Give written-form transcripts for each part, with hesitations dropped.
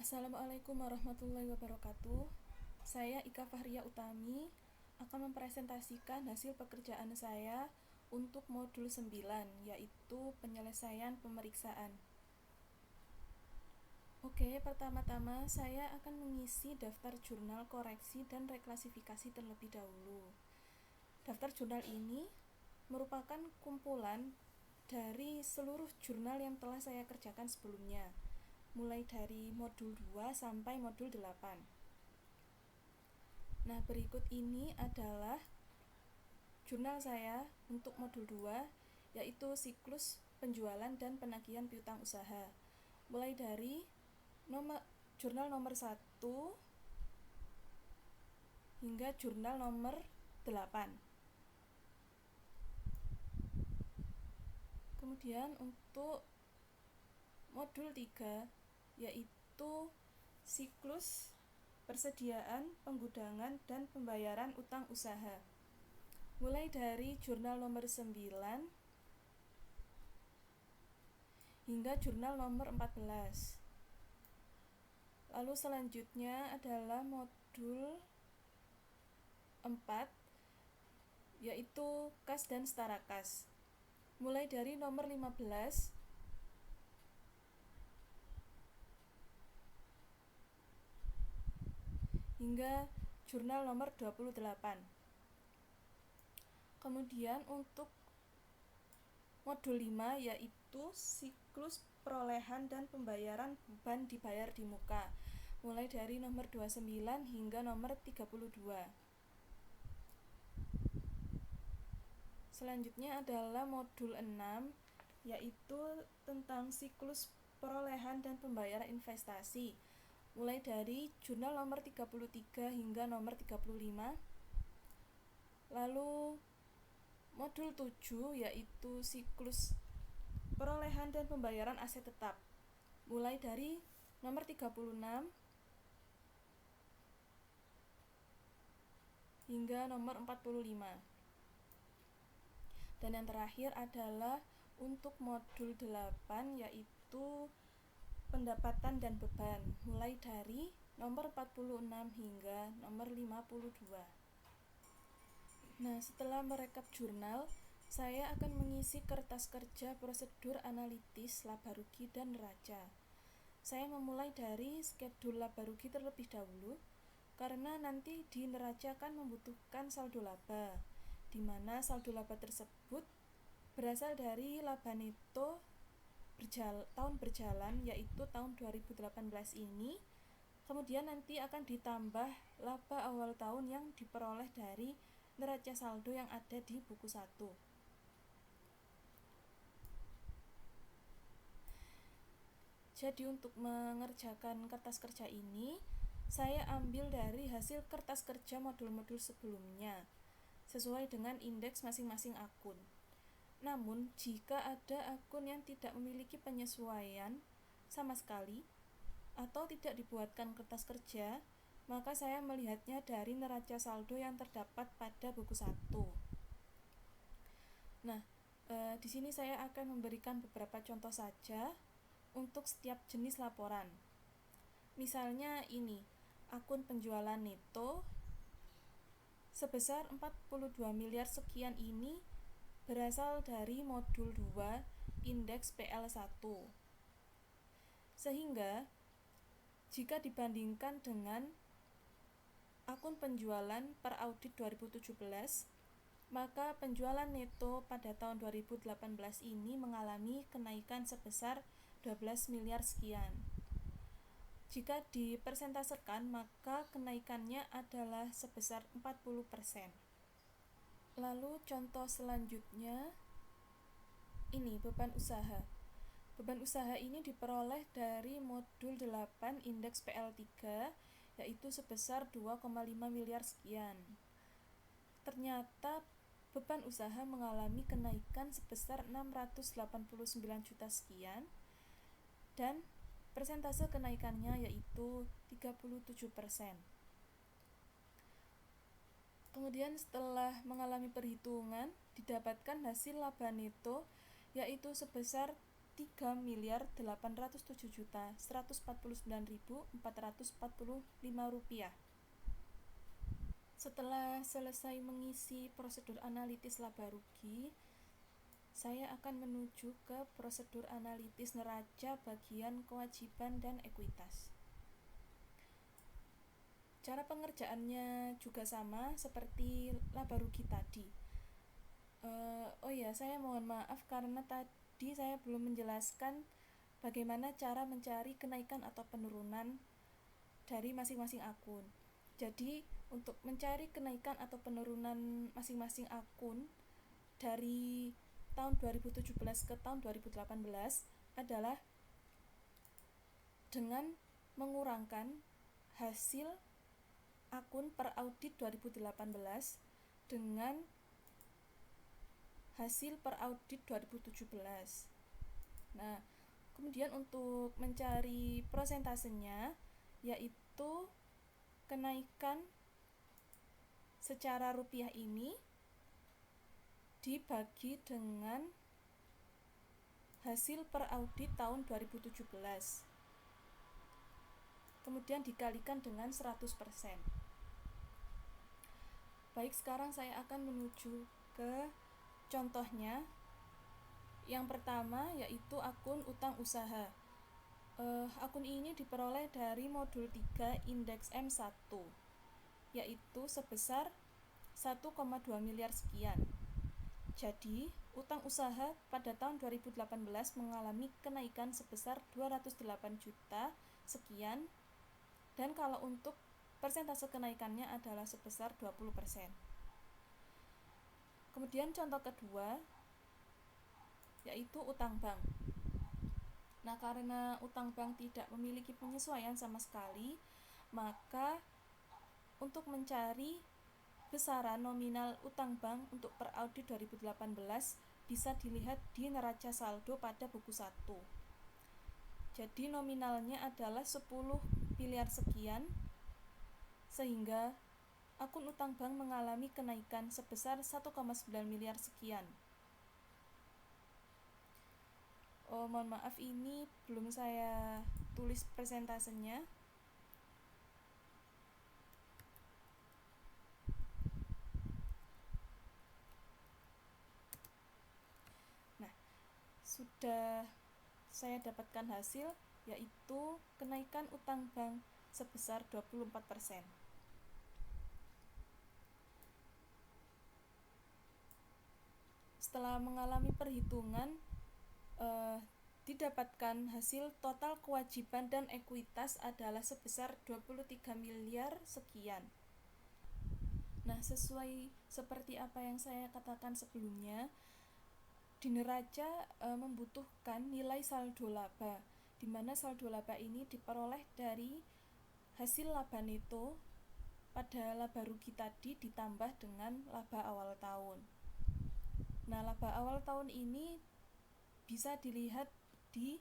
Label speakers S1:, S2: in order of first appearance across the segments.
S1: Assalamualaikum warahmatullahi wabarakatuh. Saya Ika Fahria Utami akan mempresentasikan hasil pekerjaan saya untuk modul 9, yaitu penyelesaian pemeriksaan. Oke, pertama-tama saya akan mengisi daftar jurnal koreksi dan reklasifikasi terlebih dahulu. Daftar jurnal ini merupakan kumpulan dari seluruh jurnal yang telah saya kerjakan sebelumnya, mulai dari modul 2 sampai modul 8. Nah, berikut ini adalah jurnal saya untuk modul 2, yaitu siklus penjualan dan penagihan piutang usaha. Mulai dari jurnal nomor 1 hingga jurnal nomor 8. Kemudian untuk modul 3, yaitu siklus persediaan, penggudangan, dan pembayaran utang usaha. Mulai dari jurnal nomor 9 hingga jurnal nomor 14. Lalu selanjutnya adalah modul 4, yaitu kas dan setara kas. Mulai dari nomor 15 hingga jurnal nomor 28. Kemudian untuk modul 5, yaitu siklus perolehan dan pembayaran beban dibayar di muka, mulai dari nomor 29 hingga nomor 32. Selanjutnya adalah modul 6, yaitu tentang siklus perolehan dan pembayaran investasi, mulai dari jurnal nomor 33 hingga nomor 35. Lalu modul 7, yaitu siklus perolehan dan pembayaran aset tetap, mulai dari nomor 36 hingga nomor 45. Dan yang terakhir adalah untuk modul 8, yaitu pendapatan dan beban, mulai dari nomor 46 hingga nomor 52. Nah, setelah merekap jurnal, saya akan mengisi kertas kerja prosedur analitis laba rugi dan neraca. Saya memulai dari skedul laba rugi terlebih dahulu, karena nanti di neraca akan membutuhkan saldo laba, di mana saldo laba tersebut berasal dari laba neto tahun berjalan, yaitu tahun 2018 ini. Kemudian nanti akan ditambah laba awal tahun yang diperoleh dari neraca saldo yang ada di buku 1. Jadi untuk mengerjakan kertas kerja ini, saya ambil dari hasil kertas kerja modul-modul sebelumnya, sesuai dengan indeks masing-masing akun. Namun, jika ada akun yang tidak memiliki penyesuaian sama sekali, atau tidak dibuatkan kertas kerja, maka saya melihatnya dari neraca saldo yang terdapat pada buku 1. Nah, di sini saya akan memberikan beberapa contoh saja untuk setiap jenis laporan. Misalnya ini, akun penjualan neto sebesar 42 miliar sekian ini berasal dari modul 2 indeks PL1. Sehingga jika dibandingkan dengan akun penjualan per audit 2017, maka penjualan neto pada tahun 2018 ini mengalami kenaikan sebesar 12 miliar sekian. Jika dipersentasekan, maka kenaikannya adalah sebesar 40%. Lalu contoh selanjutnya, ini beban usaha. Beban usaha ini diperoleh dari modul 8 indeks PL3, yaitu sebesar 2,5 miliar sekian. Ternyata beban usaha mengalami kenaikan sebesar 689 juta sekian, dan persentase kenaikannya yaitu 37%. Kemudian setelah mengalami perhitungan, didapatkan hasil laba neto yaitu sebesar Rp3.807.149.445. Setelah selesai mengisi prosedur analitis laba rugi, saya akan menuju ke prosedur analitis neraca bagian kewajiban dan ekuitas. Cara pengerjaannya juga sama seperti laba rugi tadi. Saya mohon maaf karena tadi saya belum menjelaskan bagaimana cara mencari kenaikan atau penurunan dari masing-masing akun. Jadi, untuk mencari kenaikan atau penurunan masing-masing akun dari tahun 2017 ke tahun 2018 adalah dengan mengurangkan hasil akun per audit 2018 dengan hasil per audit 2017. Nah, kemudian untuk mencari prosentasenya, yaitu kenaikan secara rupiah ini dibagi dengan hasil per audit tahun 2017. Kemudian dikalikan dengan 100%. Baik, sekarang saya akan menuju ke contohnya. Yang pertama yaitu akun utang usaha. Akun ini diperoleh dari modul 3 indeks M1, yaitu sebesar 1,2 miliar sekian. Jadi, utang usaha pada tahun 2018 mengalami kenaikan sebesar 208 juta sekian, dan kalau untuk persentase kenaikannya adalah sebesar 20%. Kemudian contoh kedua yaitu utang bank. Nah, karena utang bank tidak memiliki penyesuaian sama sekali, maka untuk mencari besaran nominal utang bank untuk per audit 2018 bisa dilihat di neraca saldo pada buku 1. Jadi nominalnya adalah 10 miliar sekian, sehingga akun utang bank mengalami kenaikan sebesar 1,9 miliar sekian. Mohon maaf, ini belum saya tulis persentasenya. Nah, sudah saya dapatkan hasil, yaitu kenaikan utang bank sebesar 24%. Setelah mengalami perhitungan, didapatkan hasil total kewajiban dan ekuitas adalah sebesar 23 miliar sekian. Nah, sesuai seperti apa yang saya katakan sebelumnya, di neraca membutuhkan nilai saldo laba, di mana saldo laba ini diperoleh dari hasil laba neto pada laba rugi tadi ditambah dengan laba awal tahun. Nah, laba awal tahun ini bisa dilihat di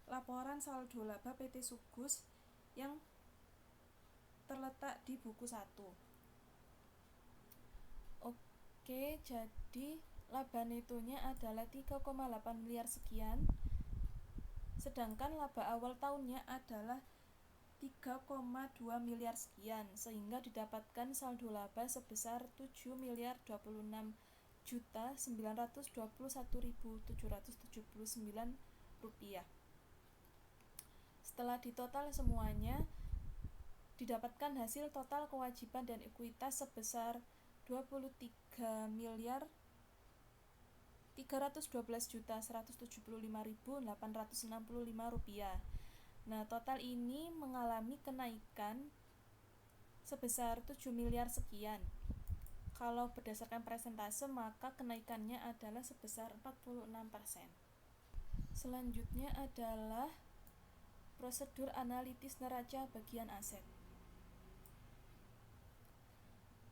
S1: laporan saldo laba PT Sugus yang terletak di buku 1. Oke, jadi laba netonya adalah 3,8 miliar sekian, sedangkan laba awal tahunnya adalah 3,2 miliar sekian, sehingga didapatkan saldo laba sebesar 7.921.779 rupiah. Setelah ditotal semuanya, didapatkan hasil total kewajiban dan ekuitas sebesar 23.312.175.865 rupiah. Nah, total ini mengalami kenaikan sebesar 7 miliar sekian. Kalau berdasarkan persentase, maka kenaikannya adalah sebesar 46%. Selanjutnya adalah prosedur analitis neraca bagian aset.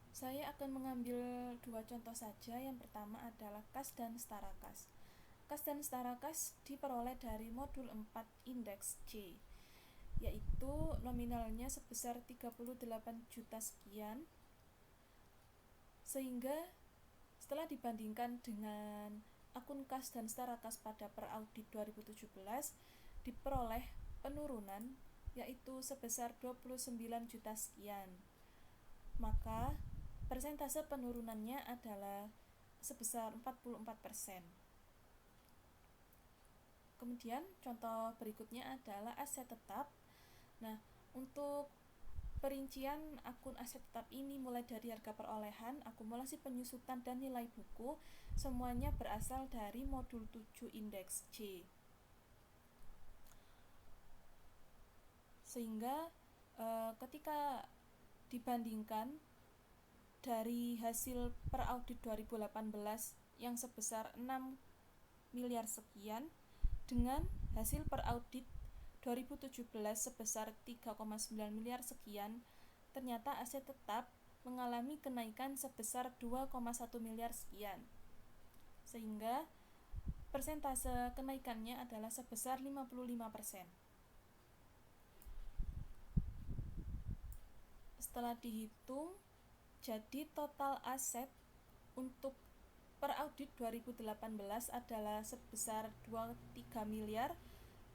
S1: Saya akan mengambil 2 contoh saja. Yang pertama adalah kas dan setara kas. Kas dan setara kas diperoleh dari modul 4 indeks C, yaitu nominalnya sebesar 38 juta sekian, sehingga setelah dibandingkan dengan akun kas dan setara kas pada peraudit 2017 diperoleh penurunan yaitu sebesar 29 juta sekian. Maka persentase penurunannya adalah sebesar 44%. Kemudian contoh berikutnya adalah aset tetap. Nah, untuk perincian akun aset tetap ini mulai dari harga perolehan, akumulasi penyusutan, dan nilai buku, semuanya berasal dari modul 7 indeks C. Sehingga ketika dibandingkan dari hasil peraudit 2018 yang sebesar 6 miliar sekian dengan hasil peraudit 2017 sebesar 3,9 miliar sekian, ternyata aset tetap mengalami kenaikan sebesar 2,1 miliar sekian. Sehingga persentase kenaikannya adalah sebesar 55%. Setelah dihitung, jadi total aset untuk peraudit 2018 adalah sebesar 23 miliar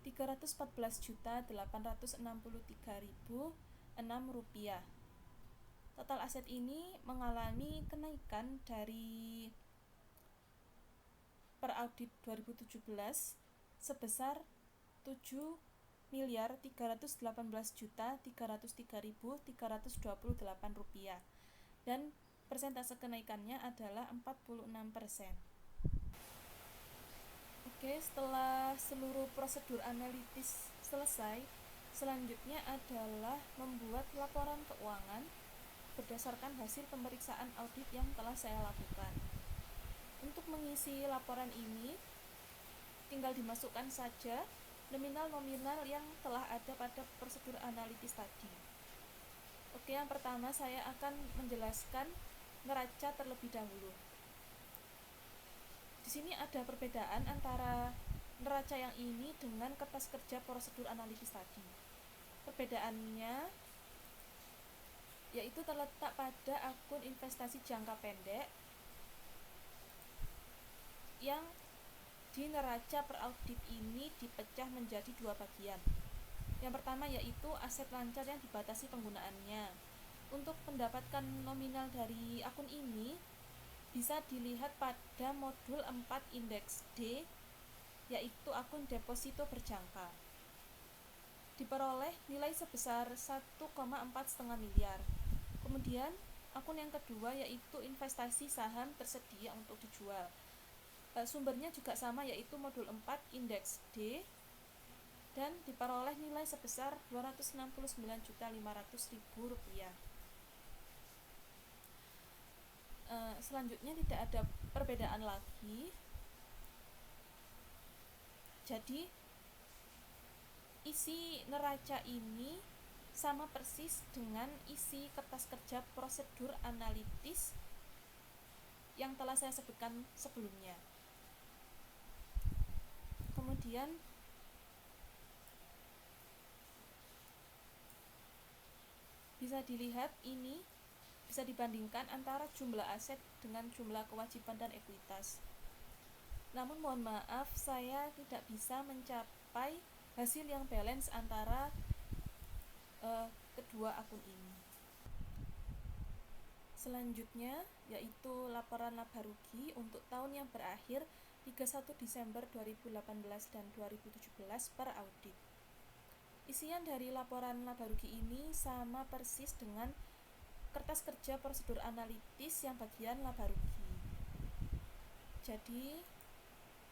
S1: 314.863.006 rupiah. Total aset ini mengalami kenaikan dari peraudit 2017 sebesar 7.318.303.328 rupiah dan persentase kenaikannya adalah 46%. Oke, setelah seluruh prosedur analitis selesai, selanjutnya adalah membuat laporan keuangan berdasarkan hasil pemeriksaan audit yang telah saya lakukan. Untuk mengisi laporan ini, tinggal dimasukkan saja nominal-nominal yang telah ada pada prosedur analitis tadi. Oke, yang pertama saya akan menjelaskan neraca terlebih dahulu. Di sini ada perbedaan antara neraca yang ini dengan kertas kerja prosedur analitis tadi. Perbedaannya yaitu terletak pada akun investasi jangka pendek yang di neraca peraudit ini dipecah menjadi dua bagian. Yang pertama yaitu aset lancar yang dibatasi penggunaannya. Untuk mendapatkan nominal dari akun ini bisa dilihat pada modul 4 indeks D, yaitu akun deposito berjangka. Diperoleh nilai sebesar 1,4,5 miliar. Kemudian akun yang kedua yaitu investasi saham tersedia untuk dijual. Sumbernya juga sama yaitu modul 4 indeks D dan diperoleh nilai sebesar 269.500.000 rupiah. Selanjutnya tidak ada perbedaan lagi. Jadi isi neraca ini sama persis dengan isi kertas kerja prosedur analitis yang telah saya sebutkan sebelumnya. Kemudian bisa dilihat ini bisa dibandingkan antara jumlah aset dengan jumlah kewajiban dan ekuitas. Namun mohon maaf, saya tidak bisa mencapai hasil yang balance antara kedua akun ini. Selanjutnya yaitu laporan laba rugi untuk tahun yang berakhir 31 Desember 2018 dan 2017 per audit. Isian dari laporan laba rugi ini sama persis dengan kertas kerja prosedur analitis yang bagian laba rugi. Jadi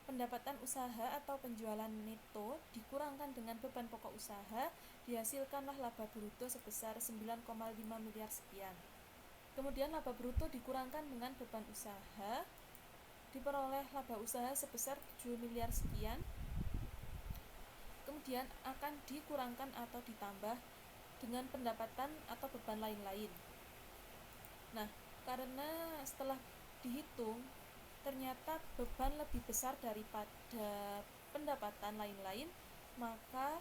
S1: pendapatan usaha atau penjualan neto dikurangkan dengan beban pokok usaha, dihasilkanlah laba bruto sebesar 9,5 miliar sekian. Kemudian laba bruto dikurangkan dengan beban usaha, diperoleh laba usaha sebesar 7 miliar sekian. Kemudian akan dikurangkan atau ditambah dengan pendapatan atau beban lain-lain. Nah, karena setelah dihitung ternyata beban lebih besar daripada pendapatan lain-lain, maka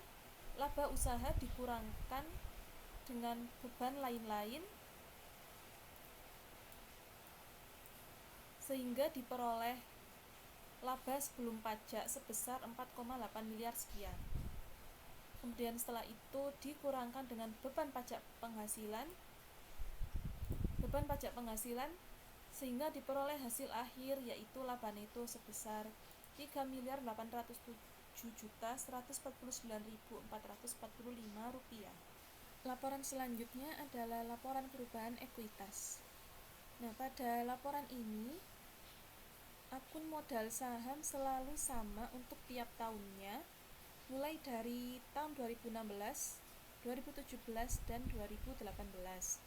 S1: laba usaha dikurangkan dengan beban lain-lain sehingga diperoleh laba sebelum pajak sebesar 4,8 miliar sekian. Kemudian setelah itu dikurangkan dengan beban pajak penghasilan sehingga diperoleh hasil akhir yaitu laba neto sebesar 3.807.149.445 rupiah. Laporan selanjutnya adalah laporan perubahan ekuitas. Nah, pada laporan ini akun modal saham selalu sama untuk tiap tahunnya, mulai dari tahun 2016, 2017, dan 2018.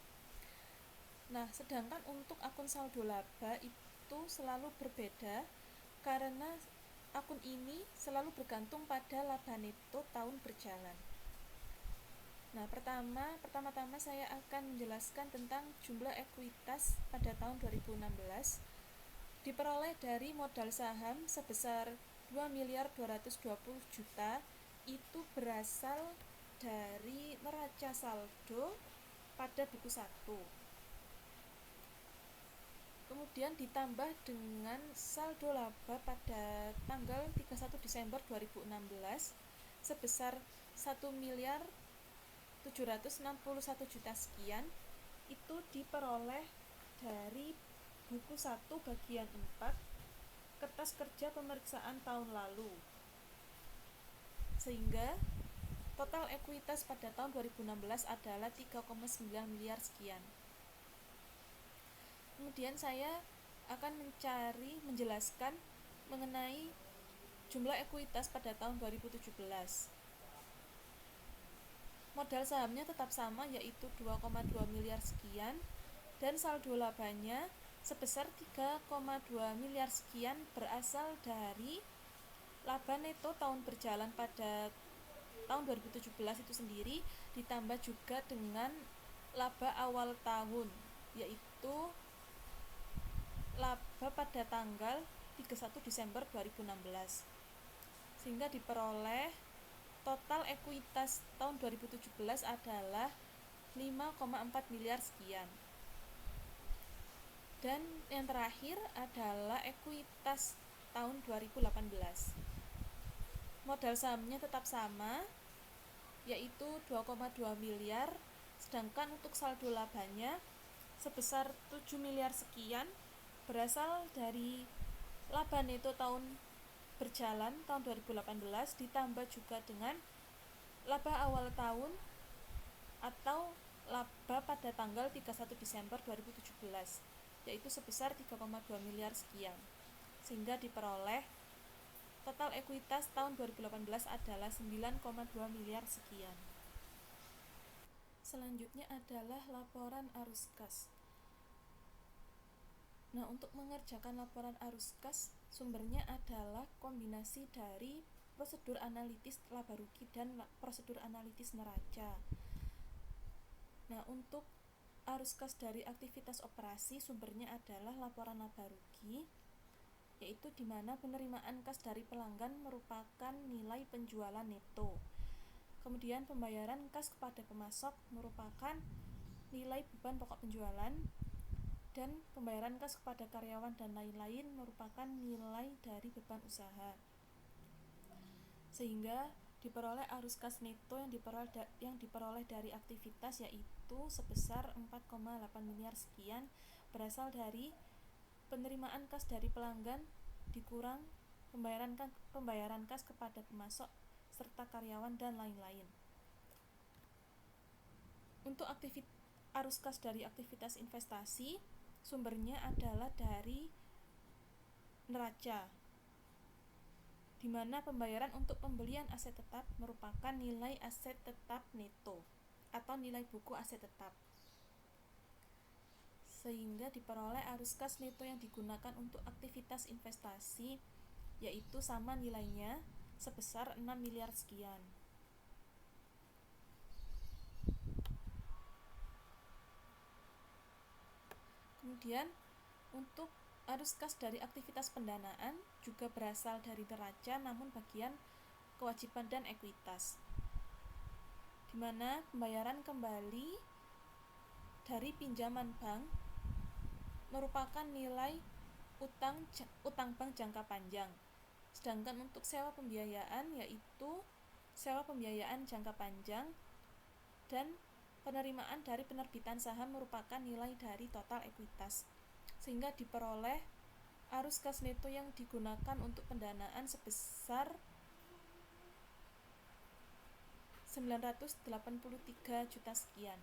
S1: Nah, sedangkan untuk akun saldo laba itu selalu berbeda karena akun ini selalu bergantung pada laba neto tahun berjalan. Nah, pertama-tama saya akan menjelaskan tentang jumlah ekuitas pada tahun 2016 diperoleh dari modal saham sebesar 2.220.000.000 itu berasal dari neraca saldo pada buku 1. Kemudian ditambah dengan saldo laba pada tanggal 31 Desember 2016 sebesar 1.761.000.000 sekian, itu diperoleh dari buku 1 bagian 4 kertas kerja pemeriksaan tahun lalu, sehingga total ekuitas pada tahun 2016 adalah 3,9 miliar sekian. Kemudian saya akan menjelaskan mengenai jumlah ekuitas pada tahun 2017. Modal sahamnya tetap sama yaitu 2,2 miliar sekian dan saldo labanya sebesar 3,2 miliar sekian berasal dari laba neto tahun berjalan pada tahun 2017 itu sendiri, ditambah juga dengan laba awal tahun yaitu laba pada tanggal 31 Desember 2016, sehingga diperoleh total ekuitas tahun 2017 adalah 5,4 miliar sekian. Dan yang terakhir adalah ekuitas tahun 2018. Modal sahamnya tetap sama yaitu 2,2 miliar, sedangkan untuk saldo labanya sebesar 7 miliar sekian berasal dari laba neto tahun berjalan tahun 2018 ditambah juga dengan laba awal tahun atau laba pada tanggal 31 Desember 2017 yaitu sebesar 3,2 miliar sekian, sehingga diperoleh total ekuitas tahun 2018 adalah 9,2 miliar sekian. Selanjutnya adalah laporan arus kas. Nah, untuk mengerjakan laporan arus kas, sumbernya adalah kombinasi dari prosedur analitis laba rugi dan prosedur analitis neraca. Nah, untuk arus kas dari aktivitas operasi, sumbernya adalah laporan laba rugi, yaitu di mana penerimaan kas dari pelanggan merupakan nilai penjualan neto. Kemudian pembayaran kas kepada pemasok merupakan nilai beban pokok penjualan, dan pembayaran kas kepada karyawan dan lain-lain merupakan nilai dari beban usaha. Sehingga diperoleh arus kas neto yang diperoleh dari aktivitas yaitu sebesar 4,8 miliar sekian berasal dari penerimaan kas dari pelanggan dikurang pembayaran kas kepada pemasok serta karyawan dan lain-lain. Untuk arus kas dari aktivitas investasi, sumbernya adalah dari neraca, di mana pembayaran untuk pembelian aset tetap merupakan nilai aset tetap neto atau nilai buku aset tetap, sehingga diperoleh arus kas neto yang digunakan untuk aktivitas investasi yaitu sama nilainya sebesar 6 miliar sekian. Kemudian untuk arus kas dari aktivitas pendanaan juga berasal dari neraca namun bagian kewajiban dan ekuitas, di mana pembayaran kembali dari pinjaman bank merupakan nilai utang bank jangka panjang Sedangkan untuk sewa pembiayaan yaitu sewa pembiayaan jangka panjang dan penerimaan dari penerbitan saham merupakan nilai dari total ekuitas, sehingga diperoleh arus kas neto yang digunakan untuk pendanaan sebesar 983 juta sekian.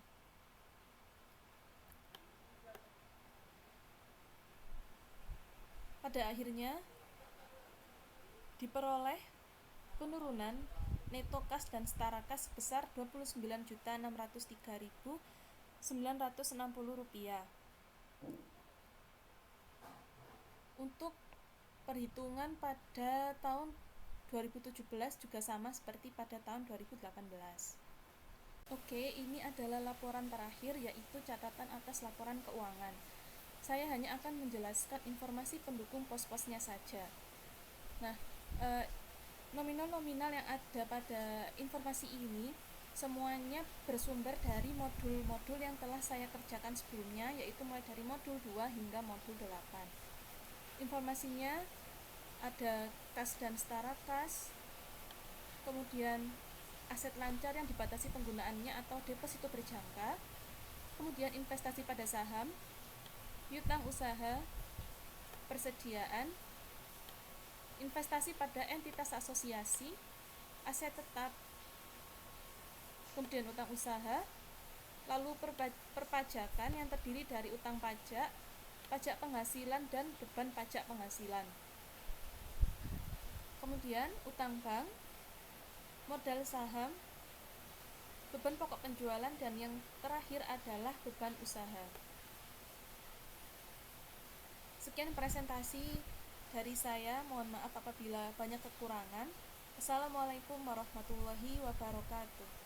S1: Pada akhirnya diperoleh penurunan neto kas dan setara kas sebesar Rp29.603.960. Untuk perhitungan pada tahun 2017 juga sama seperti pada tahun 2018. Oke, ini adalah laporan terakhir, yaitu catatan atas laporan keuangan. Saya hanya akan menjelaskan informasi pendukung pos-posnya saja. Nah, nominal-nominal yang ada pada informasi ini semuanya bersumber dari modul-modul yang telah saya kerjakan sebelumnya, yaitu mulai dari modul 2 hingga modul 8. Informasinya ada kas dan setara kas, kemudian aset lancar yang dibatasi penggunaannya atau deposito berjangka, kemudian investasi pada saham, piutang usaha, persediaan, investasi pada entitas asosiasi, aset tetap, kemudian utang usaha, lalu perpajakan yang terdiri dari utang pajak, pajak penghasilan, dan beban pajak penghasilan. Kemudian utang bank, modal saham, beban pokok penjualan, dan yang terakhir adalah beban usaha. Sekian presentasi dari saya, mohon maaf apabila banyak kekurangan. Assalamualaikum warahmatullahi wabarakatuh.